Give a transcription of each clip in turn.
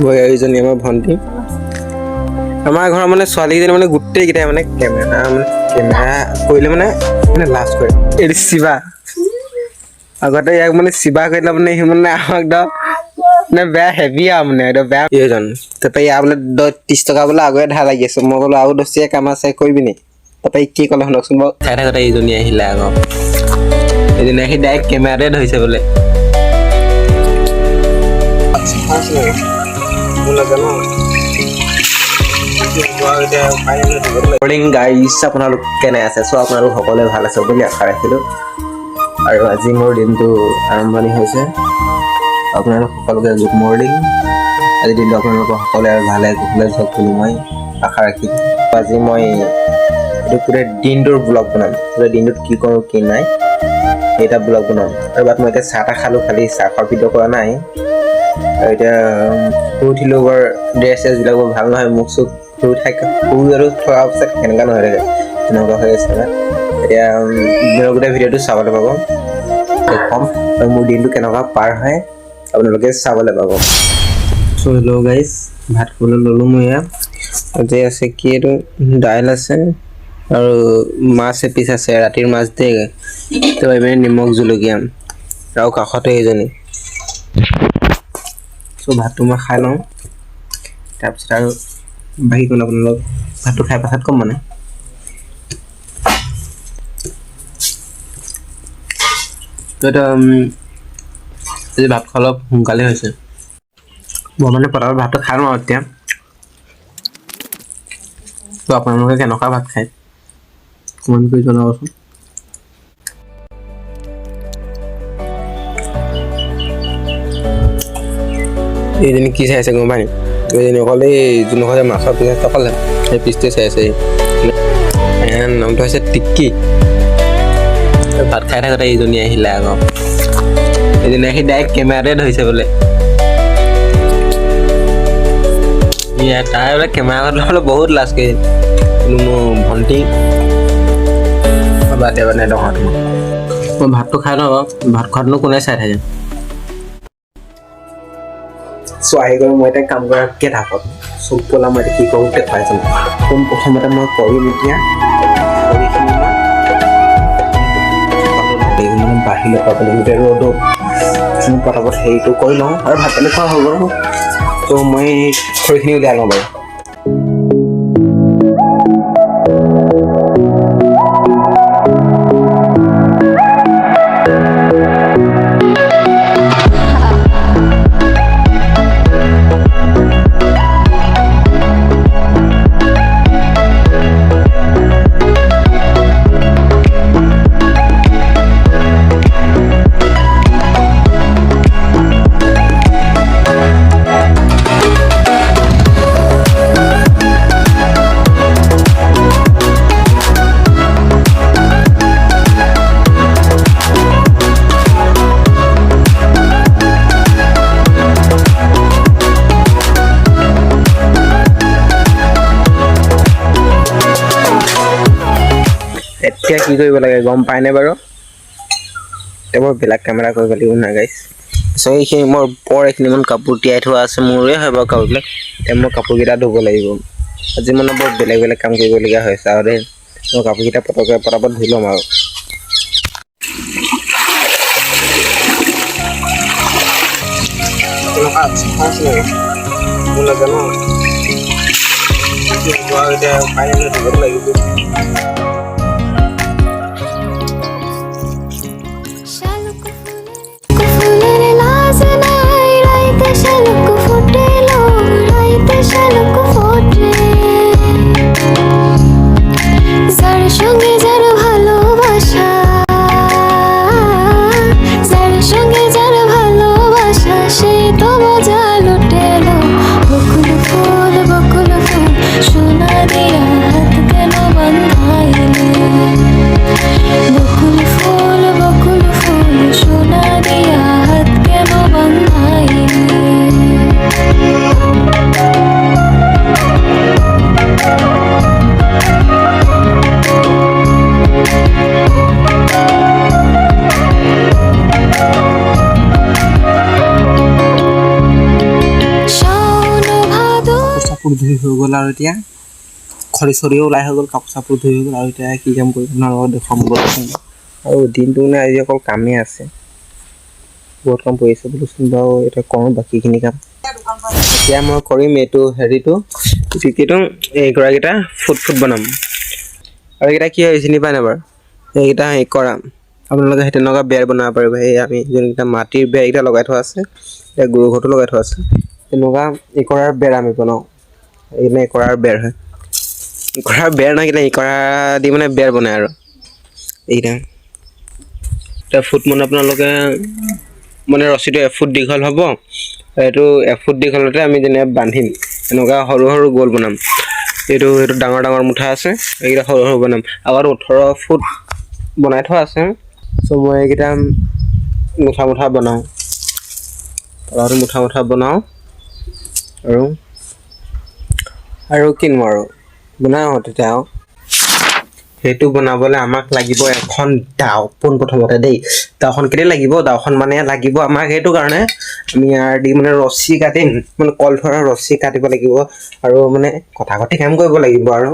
এইজনী আমাৰ ভণ্টি আমাৰ ঘৰৰ মানে ছোৱালীকেইজনী মানে গোটেইকেইটাই মানে কেমেৰা কৰিলে মানে লাজ কৰে এইটো শিৱা আগতে ইয়াক মানে শিৱা কৰিলে মানে সি মানে আমাক একদম মানে বেয়া হেভি আৰু মানে একদম বেয়া এইজন তাৰপৰা ইয়াৰ বোলে 30 টকা বোলে আগৰে ধাৰ লাগি আছে মই বোলো আৰু 10 কাম আছে কৰিবি নি তাৰপৰা কি ক'লে শুনকচোন বাৰু চাই থাকোঁতে এইজনী আহিলে আকৌ এদিন আহি ডাইৰেক্ট কেমেৰাতে ধৰিছে বোলে মৰ্নিং গাইজ আপোনালোক কেনে আছে চ' আপোনালোক সকলোৱে ভাল আছে বুলি আশা ৰাখিলোঁ আৰু আজি মোৰ দিনটো আৰম্ভণি হৈছে আপোনালোক সকলোকে গুড মৰ্নিং আজি দিনটো আপোনালোকৰ সকলোৱে আৰু ভালে কুশলে যাওক বুলি মই আশা ৰাখিলোঁ আজি মই এইটো গোটেই দিনটোৰ ব্লগ বনাম গোটেই দিনটোত কি কৰোঁ কি নাই সেইটা ব্লগ বনাম আৰু বাট মই এতিয়া চাহ তাহ খালোঁ খালি চাহ খোৱাৰ ভিডিঅ' কৰা নাই আৰু এতিয়া শুই উঠিলোঁ বৰ ড্ৰেছ চেছবিলাক বৰ ভাল নহয় মুখ চুখ শুই আৰু থোৱাৰ পিছত কেনেকুৱা নহয় থাকে তেনেকুৱা হৈ আছে এতিয়া গোটেই ভিডিঅ'টো চাবলৈ পাব ক'ম আৰু মোৰ দিনটো কেনেকুৱা পাৰ হয় আপোনালোকে চাবলৈ পাব চ' হেল্ল' গাইজ ভাত খাবলৈ ল'লোঁ মই ইয়াত আজি আছে কি এইটো দাইল আছে আৰু মাছ এপিচ আছে ৰাতিৰ মাছ দেই তো এইপিনে নিমখ জলকীয়া আৰু কাষতে এইজনী চ' ভাতটো মই খাই লওঁ তাৰপিছত আৰু বাকী কোন আপোনালোক ভাতটো খাই পাছত ক'ম মানে তো এটা আজি ভাত খোৱা অলপ সোনকালে হৈছে মই মানে পটাপট ভাতটো খাই লওঁ এতিয়া তো আপোনালোকে কেনেকুৱা ভাত খায় কমেণ্ট কৰি জনাবচোন এইজনী কি চাই আছে গম পাই এইজনী অকল এই যোনসকলে মাছৰ পিচ অকল সেই পিচটোৱে চাই আছে নামটো হৈছে টিক্কি ভাত খাই থাকোঁতে এইজনী আহিলে আকৌ এইজনী আহি ডাইৰেক্ট কেমেৰাতে ধৰিছে বোলে তাই বোলে কেমেৰা ল'বলৈ বহুত লাজ কৰি কিন্তু মোৰ ভণ্টি বাদ দে মানে নহয় মই ভাতটো খাই লওঁ ভাত খোৱাটোনো কোনে চাই থাকে চ' আহি গ'ল মই এতিয়া কাম কৰা থাকত চব পলা মই এতিয়া কি কৰোঁ দেখুৱাই যাম প্ৰথমতে মই কৰিম এতিয়া মানে বাহিৰত পাবলৈ গোটেই ৰ'দত পটাপট হেৰিটো কৰি লওঁ আৰু ভাত পানী খোৱা হৈ গ'ল ত' মই খৰিখিনি উলিয়াই লওঁ বাৰু এতিয়া কি কৰিব লাগে গম পায়নে বাৰু এতিয়া মই বেলেগ কেমেৰা কৰিব লাগিব না গাইছ চ' এইখিনি মোৰ এইখিনিমান কাপোৰ তিয়াই থোৱা আছে মোৰে হয় বাৰু কাপোৰবিলাক এতিয়া মই কাপোৰকেইটা ধুব লাগিব আজি মানে বৰ বেলেগ কাম কৰিবলগীয়া হৈছে আৰু দেই মই কাপোৰকেইটা পটাপট ধুই ল'ম আৰু চাপোৰ ধুই হৈ গ'ল আৰু এতিয়া খৰি চৰিও ওলাই হৈ গ'ল, কাপোৰ চাপোৰ ধুই হৈ গ'ল আৰু এতিয়া কি কাম কৰিম আপোনাৰ লগত দেখুৱাম বলকচোন। আৰু দিনটো মানে আজি অকল কামেই আছে, বহুত কাম কৰি আছে বোলোচোন বাৰু। এতিয়া কৰোঁ বাকীখিনি কাম। এতিয়া মই কৰিম এইটো হেৰিটো এইগৰাকীটা ফুট বনাম। আৰু এইকেইটা কি হয় চিনি পাই নাই বাৰু? এইকেইটা হেৰি কৰা আপোনালোকে সেই তেনেকুৱা বেৰ বনাব পাৰিব। সেই আমি যোনকেইটা মাটিৰ বেৰ এইকেইটা লগাই থোৱা আছে, এতিয়া গৰু ঘৰতো লগাই থোৱা আছে, তেনেকুৱা ইকৰাৰ বেৰ আমি বনাওঁ। এইকেইটা ইকৰাৰ বেৰ হয়, ইকৰাৰ বেৰ নহয়, এইকেইটা ইকৰা দি মানে বেৰ বনাই আৰু এইকেইটা। এতিয়া ফুট মানে আপোনালোকে মানে ৰছীটো এফুট দীঘল হ'ব, এইটো এফুট দীঘলতে আমি যেনে বান্ধিম এনেকুৱা সৰু সৰু গ'ল বনাম। এইটো ডাঙৰ ডাঙৰ মুঠা আছে, এইকেইটা সৰু সৰু বনাম। আৰু 18 ফুট বনাই থোৱা আছে, চ' মই এইকেইটা মুঠা মুঠা বনাওঁ, তলতো মুঠা মুঠা বনাওঁ। আৰু কিনো আৰু বনাওঁ তেতিয়া আৰু সেইটো বনাবলৈ আমাক লাগিব এখন দাও। পোনপ্ৰথমতে দেই, দাওখন কেলৈ লাগিব? দাওখন মানে লাগিব আমাক সেইটো কাৰণে আমি ইয়াৰ দি মানে ৰছী কাটিম, মানে কল ধৰা ৰছী কাটিব লাগিব আৰু মানে কথা কটি কাম কৰিব লাগিব আৰু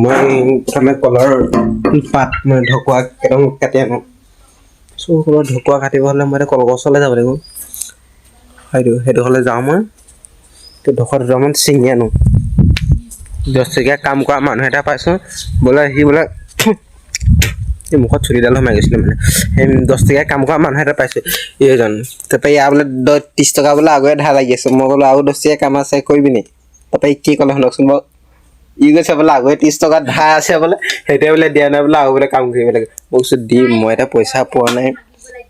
মই প্ৰথমে কলৰ পাত মানে ঢকুৱা কেইটামান কাটি আনো। চ' কলৰ ঢকুৱা কাটিব হ'লে মই এতিয়া কলগছলৈ যাব লাগিব। সেইটো হ'লে যাওঁ মই ঢকুৱা দুটামান ছিঙি আনো। 10 টকীয়া কাম কৰা মানুহ এটা পাইছোঁ, বোলে সি বোলে এই মুখত চুলিডাল সোমাই গৈছিলে মানে, সেই 10 টকীয়া কাম কৰা মানুহ এটা পাইছোঁ এইজন। তাৰপৰা ইয়াৰ বোলে 30 টকা বোলে আগুৱে ধাৰ লাগি আছে। মই ক'লো আৰু 10 টকীয়া কাম আছে কৰিবি নি? তাৰপৰা কি ক'লে শুনকচোন বাৰু। ই কৈছে বোলে আগুৱে 30 টকা ধাৰ আছে বোলে, সেইটোৱে বোলে দিয়া নাই বোলে, আৰু বোলে কাম কৰিব লাগে। মই কৈছোঁ দিম, মই এতিয়া পইচা পোৱা নাই।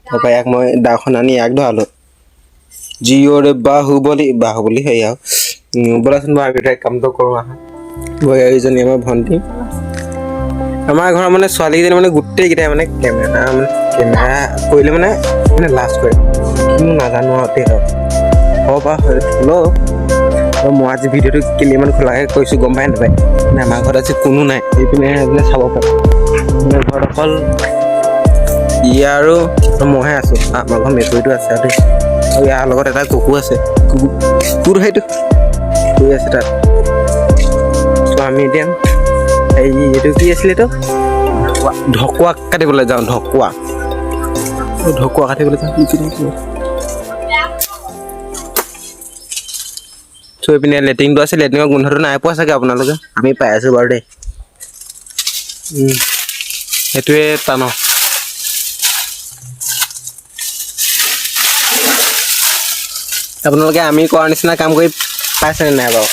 তাৰপৰা ইয়াক মই দাওখন আনি ইয়াক ধৰালোঁ। জিঅ'ৰে বাহুবলী হেৰি আৰু ব'লাচোন বাৰু আমি কামটো কৰোঁ আহা। এইজনী আমাৰ ভণ্টি, আমাৰ ঘৰৰ মানে ছোৱালীকেইজনী মানে গোটেইকেইটাই মানে কেমেৰা কৰিলে মানে লাজ কৰে, কিন্তু নাজানো আৰু দেই হ'ব বাৰু হ'লেও মই আজি ভিডিঅ'টো কেলৈ ইমান খোলাকৈ কৈছোঁ গম পাই নাপায়? মানে আমাৰ ঘৰত আজি কোনো নাই, এইপিনে চাব পাৰে। মানে ঘৰত অকল ই আৰু মইহে আছোঁ। আমাৰ ঘৰত মেকুৰীটো আছে আৰু দেই, আৰু ইয়াৰ লগত এটা কুকুৰ আছে। কুকুৰ সেইটো শুই আছে তাত। চ' আমি এতিয়া এইটো কি আছিলে, এইটো ঢকুৱা কাটিবলৈ যাওঁ। ঢকুৱা কাটিবলৈ যাওঁ। চ' এইপিনে লেট্ৰিনটো আছে, লেট্ৰিনৰ গোন্ধটো নাই পোৱা চাগে আপোনালোকে, আমি পাই আছোঁ বাৰু দেই। সেইটোৱে টান। আপোনালোকে আমি কৰাৰ নিচিনা কাম কৰি পাইছেনে নাই বাৰু?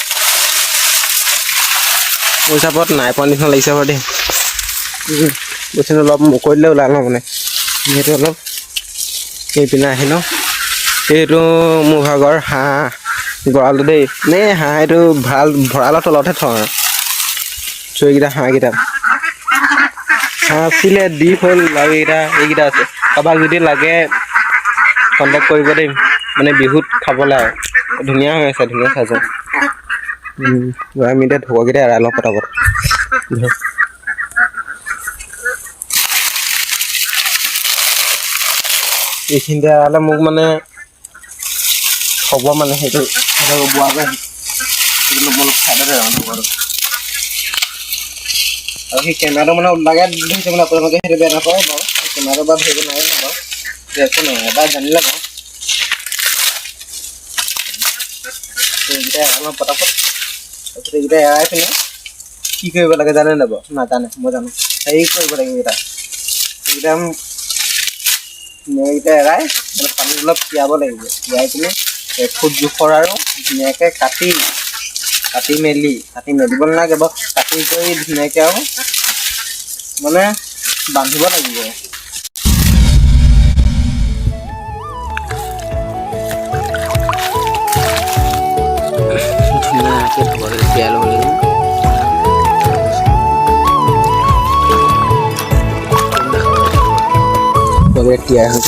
মোৰ হিচাপত নাই পোৱা নিচিনা লাগিছে বাৰু দেই। বস্তুটো অলপ মুকলিলৈ ওলাই লওঁ মানে, যিহেতু অলপ এইপিনে আহি লওঁ। এইটো মোৰ ভাগৰ হাঁহ গঁৰালটো দেই, নে হাঁহ এইটো ভঁৰালৰ তলতহে থওঁ আৰু। চ' এইকেইটা হাঁহ আছিলে দি হ'ল, আৰু এইকেইটা আছে। কাৰোবাক যদি লাগে কণ্টেক্ট কৰিব দেই, মানে বিহুত খাবলৈ আৰু ধুনীয়া হৈ আছে, ধুনীয়া চাইজৰ। আমি এতিয়া ঢকুৱাকেইটা এৰাই লওঁ পটাপট। এইখিনিতে এৰালে মোক মানে হ'ব মানে সেইটো বোৱা যায়। আৰু সেই কেমেৰাটো মানে ওলাগে ধৰিছে মানে, আপোনালোকে সেইটো বেয়া নাপায় বাৰু। কেমেৰাটো বাৰু ধৰিব নোৱাৰে ন বাৰু, একো নহয়, এবাৰ জানিলে বাৰু। এইকেইটা এৰাই পটাপট। তাৰপিছত এইকেইটা এৰাই পিনে কি কৰিব লাগে জানে নাই বাৰু? নাজানে, মই জানো। হেৰি কৰিব লাগে এইকেইটা এৰাই মানে পানীত অলপ তিয়াব লাগিব। তিয়াই পিনে 1 ফুট জোখৰ আৰু ধুনীয়াকৈ কাটি মেলিব নালাগে বাৰু, কাটি কৰি ধুনীয়াকৈ আৰু মানে বান্ধিব লাগিব। ধুনীয়াকৈ তিয়াই ল'ব লাগিব। তিয়াই হ'ব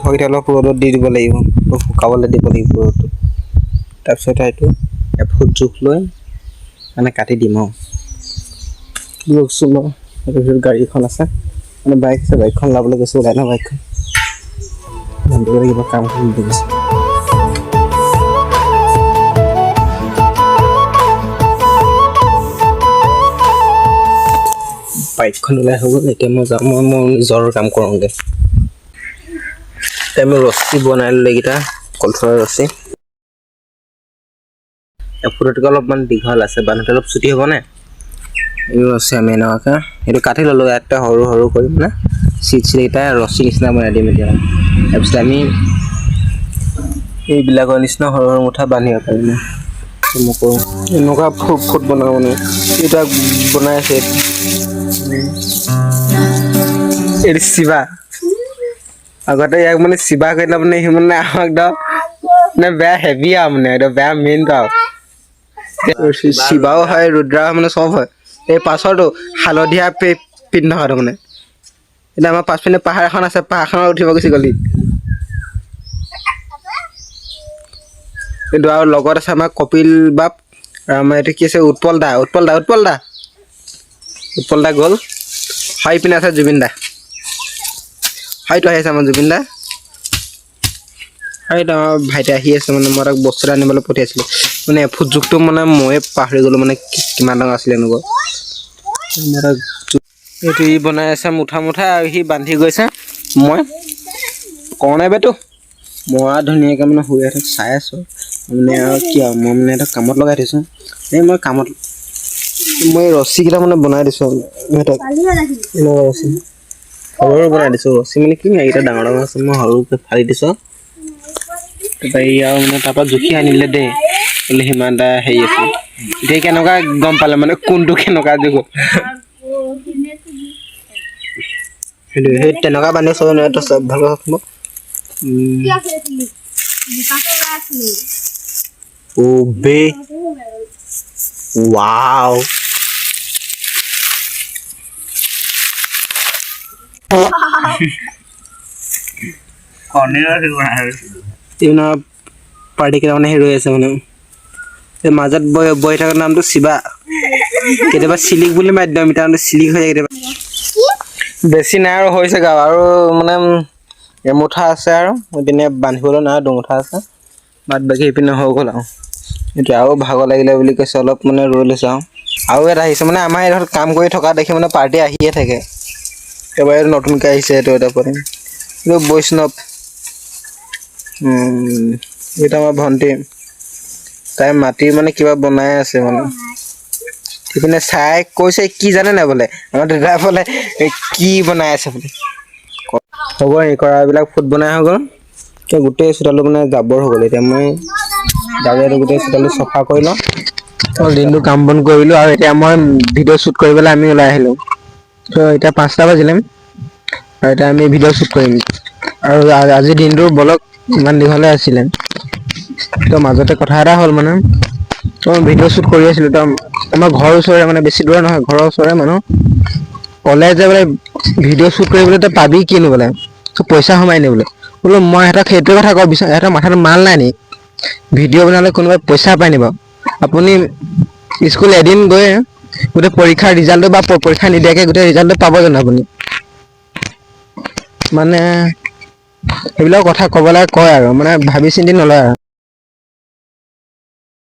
ধৰকেইটা অলপ ৰ'দত দি দিব লাগিব, শুকাবলৈ দিব লাগিব ৰ'দত। তাৰপিছত এইটো 1 ফুট জোখ লৈ মানে কাটি দিম আৰু তাৰপিছত গাড়ীখন আছে মানে বাইকখন ওলাবলৈ গৈছোঁ, ওলাই ন বাইকখন। মানুহটোৱে কিবা কাম কৰি দিছে। বাইকখন ওলাই হৈ গ'ল, এতিয়া মই যাম, মই নিজৰ কাম কৰোঁগৈ। এতিয়া আমি ৰছী বনাই ল'লো, এইকেইটা কলথৰ ৰছী। ফুটতকৈ অলপমান দীঘল আছে, বান্ধোতে অলপ চুটি হ'বনে? এইবোৰ ৰছী আমি এনেকুৱাকৈ এইটো কাটি ল'লোঁ, ইয়াতে সৰু সৰু কৰি মানে চিটকেইটা ৰছী নিচিনা বনাই দিম এতিয়া। তাৰপিছত আমি এইবিলাকৰ নিচিনা সৰু সৰু মুঠা বান্ধিব পাৰিম। মই কৰোঁ এনেকুৱা ফুট বনাওঁ মানে, এতিয়া বনাই আছে। এইটো শিৱা, আগতে ইয়াক মানে শিৱা কৰিলে মানে সি মানে আমাক মানে বেয়া হেভি আৰু মানে একদম বেয়া মেইনটো আৰু শিৱাও হয়, ৰুদ্ৰা মানে চব হয়। এই পাছৰটো হালধীয়া পিন্ধ থকাটো মানে, এতিয়া আমাৰ পাছপিনে পাহাৰ এখন আছে, পাহাৰখনত উঠিব গুচি গ'লি। কিন্তু আৰু লগত আছে আমাৰ কপিল বাপ, আৰু আমাৰ এইটো কি আছে উৎপল দা গ'ল। হয় পিনে আছে জুবিন দা, হয়তো আহি আছে আমাৰ জুবিন দা। আৰু আমাৰ ভাইটি আহি আছে, মানে মই তাক বস্তু এটা আনিবলৈ পঠিয়াইছিলোঁ। মানে এফুট জোখটো মানে ময়ে পাহৰি গ'লোঁ, মানে কিমান ডাঙৰ আছিলে এনেকুৱা। এইটো ই বনাই আছে মুঠা আৰু সি বান্ধি গৈছে। মই কওঁ নাই বেতো মই ধুনীয়াকৈ মানে শুই চাই আছোঁ মানে, আৰু কি আৰু মই মানে এটা কামত লগাই থৈছোঁ। মই ৰছীকেইটা মানে বনাই দিছোঁ সিহঁতক, এনেকুৱা ৰছী সৰু বনাই দিছোঁ। ৰছী মানে কি এইকেইটা ডাঙৰ ডাঙৰ আছে, মই সৰুকৈ ফালি দিছোঁ। তাৰপৰা ই আৰু মানে তাৰপৰা জুখি আনিলে দেই, বোলে সিমান এটা হেৰি আছে। এতিয়া কেনেকুৱা গম পালে মানে কোনটো কেনেকুৱা জোখ, সেই তেনেকুৱা বান্ধি চব নোৱাৰে, চব ভালকৈ ৰাখিব। বে ৱাও, পাৰ্টি কেইটা মানে ৰৈ আছে মানে, মাজত বহি থকাৰ নামটো শিৱা, কেতিয়াবা চিলিক বুলি মাতি দিওঁ আমি, তাৰমানে চিলিক হৈ যায় কেতিয়াবা। বেছি নাই আৰু হৈছেগৈ আৰু মানে এমুঠা আছে, আৰু এইপিনে বান্ধিবলৈ নাই, দুমুঠা আছে, বাদ বাকী এইপিনে হৈ গ'ল আৰু। এতিয়া আৰু ভাগৰ লাগিলে বুলি কৈছে, অলপ মানে ৰৈ লৈছোঁ আৰু ইয়াত আহিছে মানে আমাৰ এই ঘৰত কাম কৰি থকা দেখি মানে পাৰ্টি আহিয়ে থাকে। এবাৰ নতুনকৈ আহিছে, এইটো এটা পাৰিম এইটো বৈষ্ণৱ, এইটো আমাৰ ভণ্টি, তাই মাটি মানে কিবা বনাই আছে মানে। সিপিনে চাই কৈছে কি জানে নাই বোলে, আমাৰ দাদাই বোলে কি বনাই আছে বোলে। হ'ব এই কৰা এইবিলাক ফুট বনাই হৈ গ'ল, এতিয়া গোটেই চোতালটো মানে জাবৰ হৈ গ'ল। এতিয়া মই জাবৰটো গোটেই চোতালটো চফা কৰি লওঁ, দিনটো কাম বন কৰিলোঁ, আৰু এতিয়া মই ভিডিঅ' শ্বুট কৰিবলৈ আমি ওলাই আহিলোঁ। এতিয়া 5টা বাজিলে, আৰু এতিয়া আমি ভিডিঅ' শ্বুট কৰিম। আৰু আজিৰ দিনটো ব্লগ ইমান দীঘলে আছিলে, ত' মাজতে কথা এটা হ'ল মানে, ভিডিঅ' শ্বুট কৰি আছিলোঁ, আমাৰ ঘৰৰ ওচৰৰে মানে, বেছি দূৰ নহয়, ঘৰৰ ওচৰৰে মানুহ ক'লে যে বোলে ভিডিঅ' শ্বুট কৰিবলৈ তই পাবি কিনো বোলে, পইচা সোমাই নি বোলে। বোলো মই সিহঁতক সেইটোৱে কথা ক'ব বিচাৰোঁ, সিহঁতৰ মাথাটো মাল নাই নি, ভিডিঅ' বনালে কোনোবাই পইচা পাই নি বাৰু। আপুনি স্কুল এদিন গৈ গোটেই পৰীক্ষাৰ ৰিজাল্টটো বা পৰীক্ষা নিদিয়াকৈ গোটেই ৰিজাল্টটো পাব জানো আপুনি? মানে সেইবিলাক কথা ক'ব লাগে কয় আৰু মানে ভাবি চিন্তি নলয় আৰু।